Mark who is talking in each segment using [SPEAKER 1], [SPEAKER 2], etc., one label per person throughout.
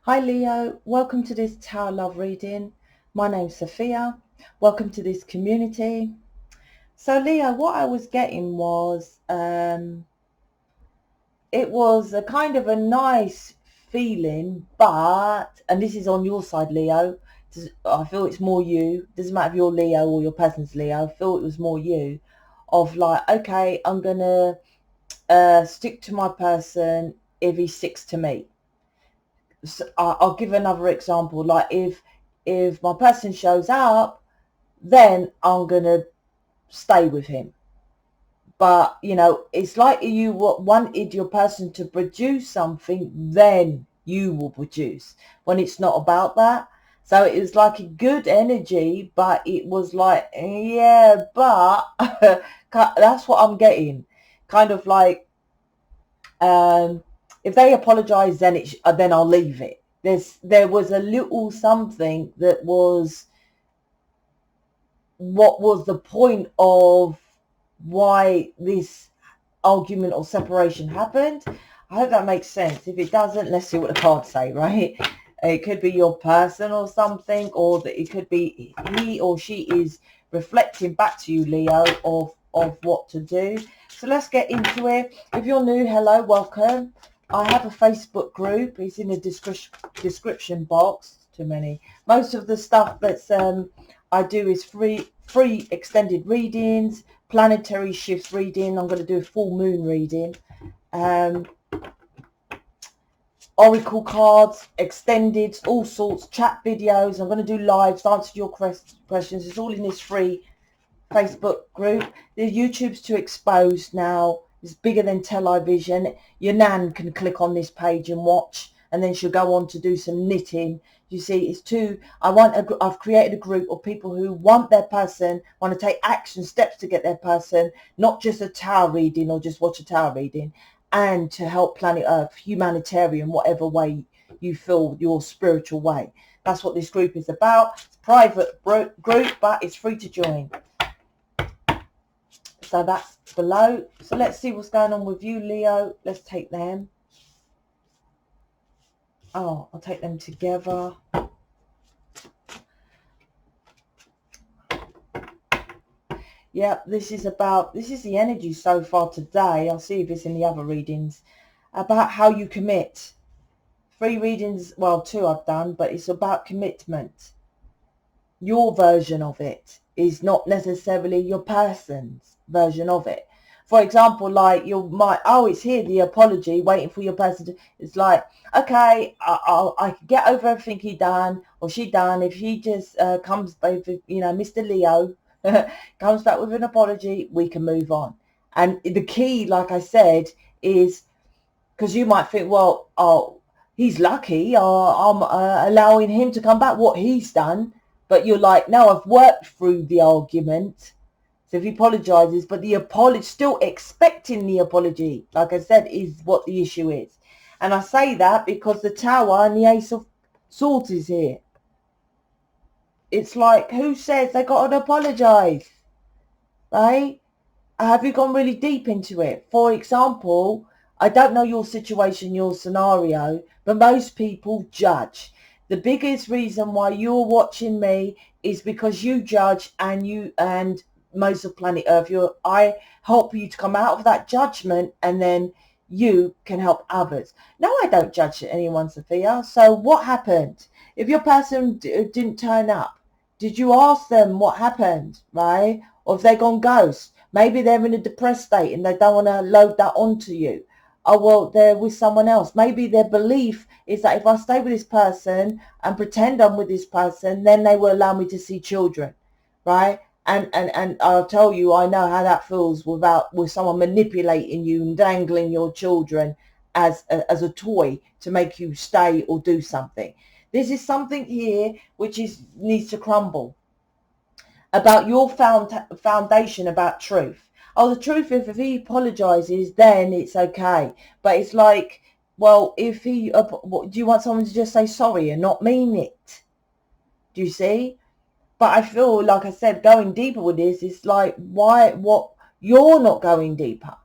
[SPEAKER 1] Hi Leo, welcome to this Tower Love reading. My name's Sophia. Welcome to this community. So Leo, what I was getting was, it was a kind of a nice feeling, but, and this is on your side Leo, I feel it's more you, doesn't matter if you're Leo or your person's Leo, I feel it was more you, of like, okay, I'm going to stick to my person if he sticks to me. So I'll give another example. Like if my person shows up, then I'm gonna stay with him. But you know, it's like you wanted your person to produce something, then you will produce. When it's not about that, so it was like a good energy, but it was like, yeah, but that's what I'm getting. Kind of like, if they apologize, then I'll leave it. There was a little something that was, what was the point of why this argument or separation happened. I hope that makes sense. If it doesn't, let's see what the cards say, right? It could be your person or something, or that it could be he or she is reflecting back to you, Leo, of what to do. So let's get into it. If you're new, hello, welcome. I have a Facebook group. It's in the description box. Too many. Most of the stuff that's I do is free extended readings, planetary shifts reading. I'm going to do a full moon reading. Oracle cards, extended, all sorts, chat videos. I'm going to do lives, answer your questions. It's all in this free Facebook group. The YouTube's too exposed now. It's bigger than television. Your nan can click on this page and watch, and then she'll go on to do some knitting. You see, it's too. I've created a group of people who want their person, want to take action steps to get their person, not just a tarot reading or just watch a tarot reading, and to help planet Earth, humanitarian, whatever way you feel your spiritual way. That's what this group is about. It's a private group, but it's free to join. So that's below. So let's see what's going on with you, Leo. Let's take them. Oh, I'll take them together. Yeah, this is the energy so far today. I'll see if it's in the other readings. About how you commit. 3 readings, well, 2 I've done, but it's about commitment. Your version of it is not necessarily your person's version of it. For example, like you might, oh, it's here, the apology, waiting for your person to, it's like, okay, I can get over everything he done or she done if he just comes back, you know, Mr. Leo comes back with an apology, we can move on. And the key, like I said, is because you might think, well, oh, he's lucky, or I'm allowing him to come back, what he's done. But you're like, no, I've worked through the argument. So if he apologizes, but the apology, still expecting the apology, like I said, is what the issue is. And I say that because the Tower and the Ace of Swords is here. It's like, who says they got to apologize? Right? Have you gone really deep into it? For example, I don't know your situation, your scenario, but most people judge. The biggest reason why you're watching me is because you judge, and most of planet Earth, I help you to come out of that judgment, and then you can help others. No, I don't judge anyone, Sophia. So what happened? If your person didn't turn up, did you ask them what happened, right? Or have they gone ghost? Maybe they're in a depressed state and they don't want to load that onto you. Oh, well, they're with someone else. Maybe their belief is that if I stay with this person and pretend I'm with this person, then they will allow me to see children, right? And I'll tell you, I know how that feels with someone manipulating you and dangling your children as a toy to make you stay or do something. This is something here which needs to crumble. About your foundation about truth. Oh, the truth, if he apologizes, then it's okay. But it's like, well, if he, do you want someone to just say sorry and not mean it? Do you see? But I feel, like I said, going deeper with this, it's like, why, what, you're not going deeper.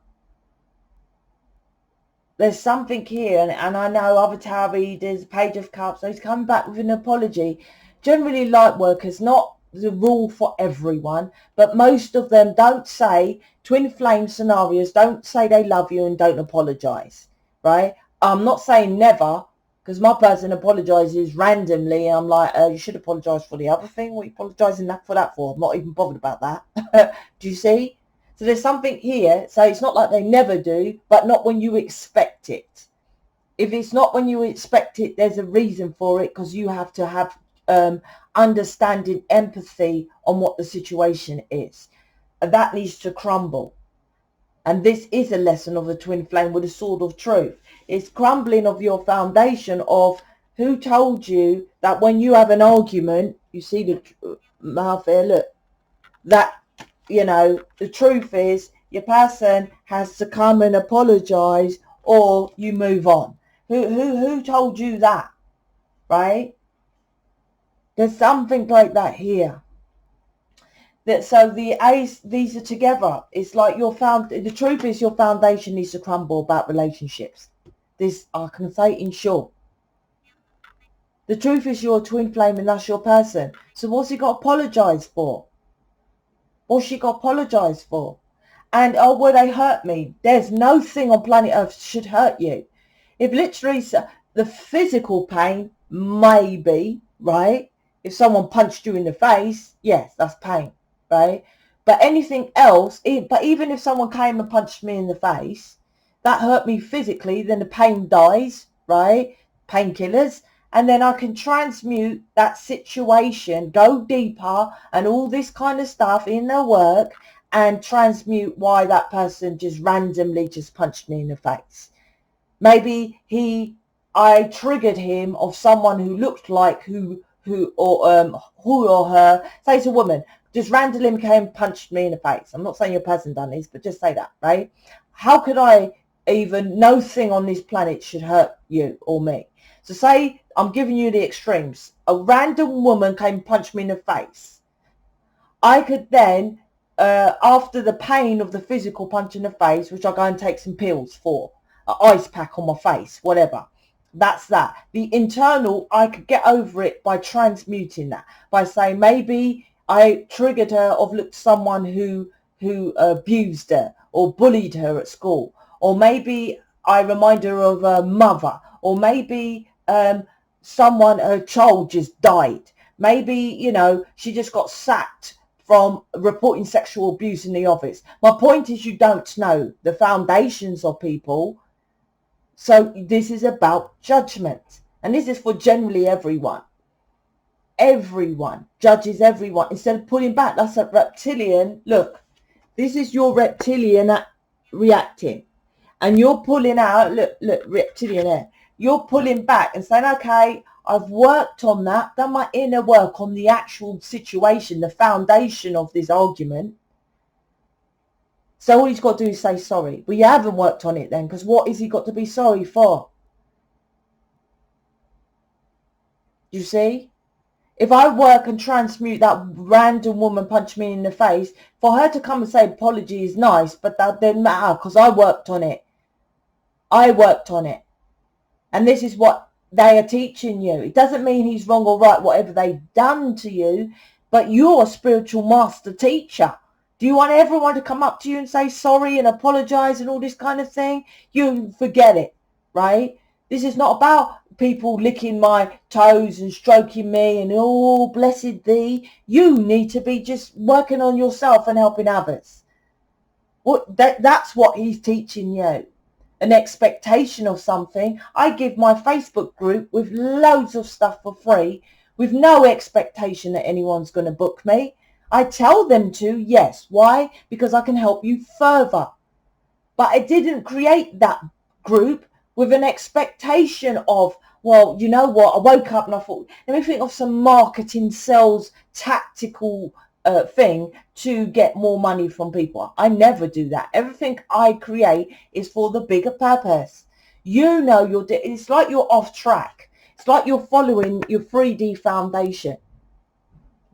[SPEAKER 1] there's something here, and I know other tarot readers, Page of Cups, so he's coming back with an apology. Generally, light workers, not the rule for everyone, but most of them don't say, twin flame scenarios, don't say they love you and don't apologize, right? I'm not saying never, because my person apologizes randomly, and I'm like, you should apologize for the other thing. What are you apologizing for that for? I'm not even bothered about that. Do you see? So there's something here. So it's not like they never do, but not when you expect it. If it's not when you expect it, there's a reason for it, because you have to have understanding, empathy on what the situation is. And that needs to crumble. And this is a lesson of the twin flame with a sword of truth. It's crumbling of your foundation of who told you that when you have an argument, you see the mouth here, look, that, you know, the truth is your person has to come and apologize or you move on. Who told you that, right? There's something like that here. That so the A's, these are together. It's like the truth is your foundation needs to crumble about relationships. This I can say in short. The truth is you're a twin flame and that's your person. So what's he got to apologise for? What's she got to apologise for? And, oh, well, they hurt me. There's no thing on planet Earth should hurt you. If literally the physical pain, maybe, right? If someone punched you in the face, yes, that's pain, right? But anything else, but even if someone came and punched me in the face, that hurt me physically, then the pain dies, right? Painkillers. And then I can transmute that situation, go deeper and all this kind of stuff in their work, and transmute why that person just randomly just punched me in the face. Maybe I triggered him of someone who looked like who or her, say it's a woman, just randomly came and punched me in the face. I'm not saying your person done this, but just say that, right? How could I even, no thing on this planet should hurt you or me. So say I'm giving you the extremes. A random woman came and punched me in the face. I could then, after the pain of the physical punch in the face, which I go and take some pills for, an ice pack on my face, whatever. That's that. The internal, I could get over it by transmuting that, by saying maybe I triggered her of someone who abused her or bullied her at school, or maybe I remind her of a mother, or maybe someone, her child just died. Maybe, you know, she just got sacked from reporting sexual abuse in the office. My point is, you don't know the foundations of people. So this is about judgment. And this is for generally everyone. Everyone judges everyone. Instead of pulling back, that's a reptilian. Look, this is your reptilian reacting. And you're pulling out, look, reptilian there. You're pulling back and saying, okay, I've worked on that, done my inner work on the actual situation, the foundation of this argument. So all he's got to do is say sorry. Well, you haven't worked on it then, because what has he got to be sorry for? You see? If I work and transmute that random woman punch me in the face, for her to come and say apology is nice, but that didn't matter because I worked on it. I worked on it. And this is what they are teaching you. It doesn't mean he's wrong or right, whatever they've done to you, but you're a spiritual master teacher. Do you want everyone to come up to you and say sorry and apologize and all this kind of thing? You forget it, right? This is not about people licking my toes and stroking me and, oh, blessed thee. You need to be just working on yourself and helping others. That's what he's teaching you. An expectation of something. I give my Facebook group with loads of stuff for free with no expectation that anyone's going to book me. I tell them to, yes. Why? Because I can help you further. But I didn't create that group with an expectation of, well, you know what? I woke up and I thought, let me think of some marketing, sales, tactical thing to get more money from people. I never do that. Everything I create is for the bigger purpose. You know, it's like you're off track. It's like you're following your 3D foundation.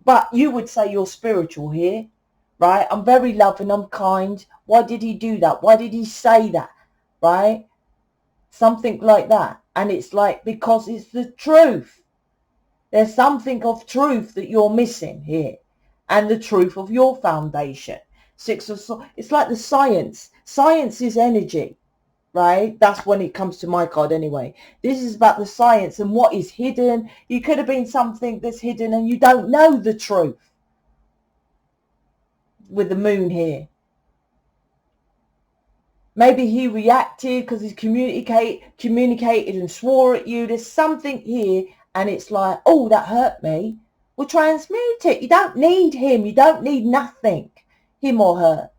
[SPEAKER 1] But you would say you're spiritual here, right? I'm very loving, I'm kind. Why did he do that? Why did he say that, right? Something like that. And it's like, because it's the truth. There's something of truth that you're missing here. And the truth of your foundation. Six of Swords. It's like the science. Science is energy. Right? That's when it comes to my card anyway. This is about the science and what is hidden. You could have been something that's hidden and you don't know the truth. With the moon here. Maybe he reacted because he communicated and swore at you. There's something here and it's like, oh, that hurt me. Well, transmute it. You don't need him. You don't need nothing. Him or her.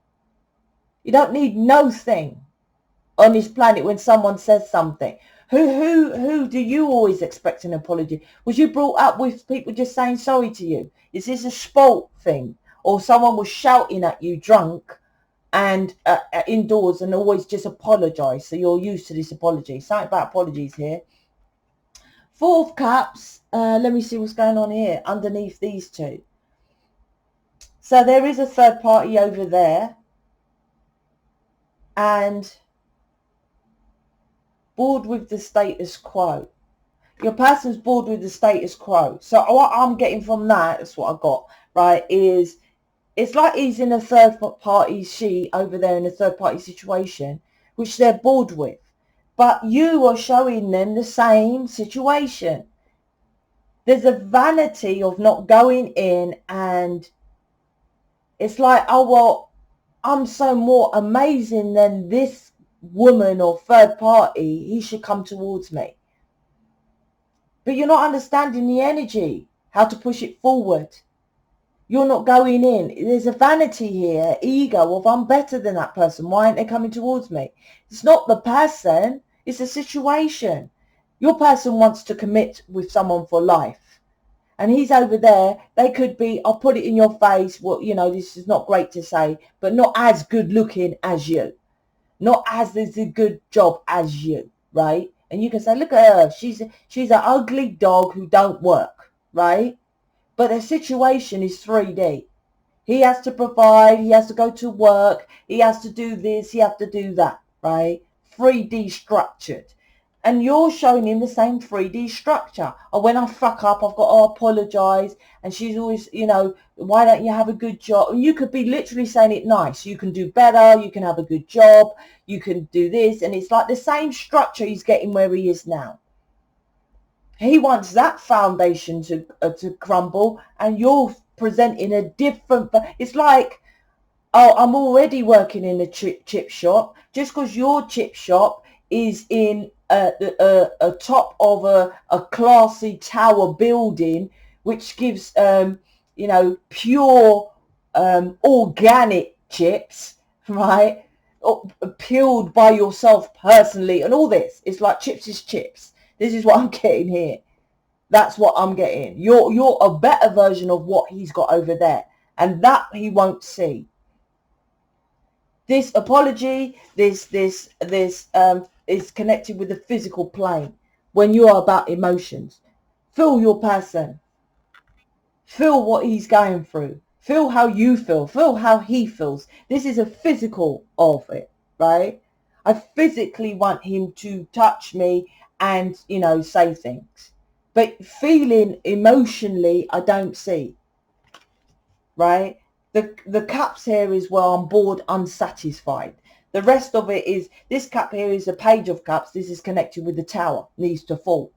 [SPEAKER 1] You don't need no thing on this planet when someone says something. Who do you always expect an apology? Was you brought up with people just saying sorry to you? Is this a sport thing? Or someone was shouting at you drunk and indoors and always just apologise, so you're used to this apology. Something about apologies here. Four of Cups. Let me see what's going on here underneath these two. So there is a third party over there. And bored with the status quo. Your person's bored with the status quo. So what I'm getting from that's what I got, right, is it's like he's in a third party, she over there in a third party situation, which they're bored with. But you are showing them the same situation. There's a vanity of not going in, and it's like, oh, well, I'm so more amazing than this woman or third party. He should come towards me. But you're not understanding the energy, how to push it forward. You're not going in. There's a vanity here, ego of I'm better than that person. Why aren't they coming towards me? It's not the person. It's a situation. Your person wants to commit with someone for life. And he's over there. They could be, I'll put it in your face. Well, you know, this is not great to say, but not as good looking as you. Not as there's a good job as you, right? And you can say, look at her. She's an ugly dog who don't work, right? But the situation is 3D. He has to provide. He has to go to work. He has to do this. He has to do that, right? 3D structured. And you're showing him the same 3D structure. Or when I fuck up, I've got to apologise. And she's always, you know, why don't you have a good job? And you could be literally saying it nice. You can do better. You can have a good job. You can do this. And it's like the same structure he's getting where he is now. He wants that foundation to crumble. And you're presenting a different... It's like, oh, I'm already working in a chip shop. Just because your chip shop is in a top of a classy tower building, which gives, you know, pure organic chips, right? Peeled by yourself personally and all this. It's like chips is chips. This is what I'm getting here. That's what I'm getting. You're a better version of what he's got over there. And that he won't see. This apology, this is connected with the physical plane. When you are about emotions, feel your person. Feel what he's going through. Feel how you feel. Feel how he feels. This is a physical of it, right? I physically want him to touch me and, you know, say things. But feeling emotionally, I don't see, right? The cups here is where I'm bored, unsatisfied. The rest of it is, this cup here is a page of cups. This is connected with the tower, needs to fall.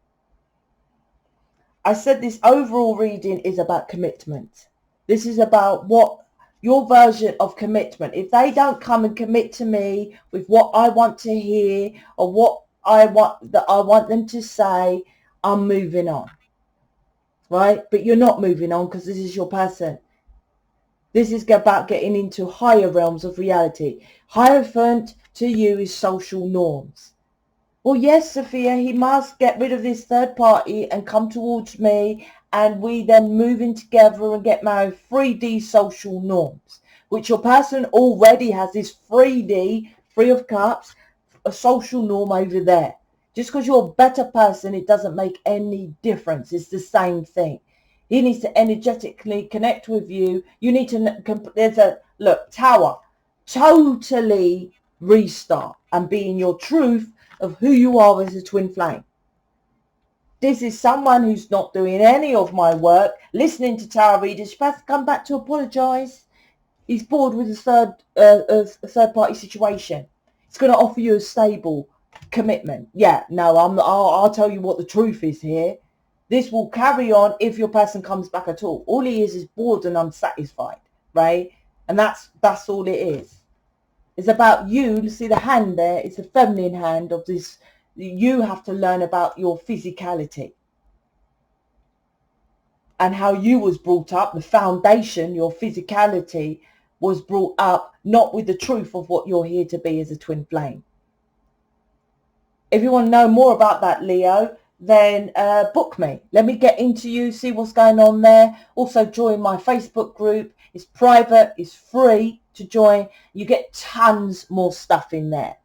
[SPEAKER 1] I said this overall reading is about commitment. This is about what your version of commitment. If they don't come and commit to me with what I want to hear or what I want them to say, I'm moving on, right? But you're not moving on because this is your person. This is about getting into higher realms of reality. Hierophant to you is social norms. Well, yes, Sophia, he must get rid of this third party and come towards me, and we then move in together and get married. 3D social norms, which your person already has this 3D, 3 of cups, a social norm over there. Just because you're a better person, it doesn't make any difference. It's the same thing. He needs to energetically connect with you. You need to, there's a, look, tower, totally restart and be in your truth of who you are as a twin flame. This is someone who's not doing any of my work, listening to tarot readers. She has to come back to apologise. He's bored with a third party situation. It's going to offer you a stable commitment. Yeah, no, I'll tell you what the truth is here. This will carry on if your person comes back at all. All he is bored and unsatisfied, right? And that's all it is. It's about you. See the hand there? It's a feminine hand of this. You have to learn about your physicality and how you was brought up. The foundation, your physicality, was brought up not with the truth of what you're here to be as a twin flame. If you want to know more about that, Leo, then book me. Let me get into you, see what's going on there. Also join my Facebook group. It's private, it's free to join. You get tons more stuff in there.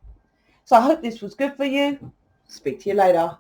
[SPEAKER 1] So I hope this was good for you. Speak to you later.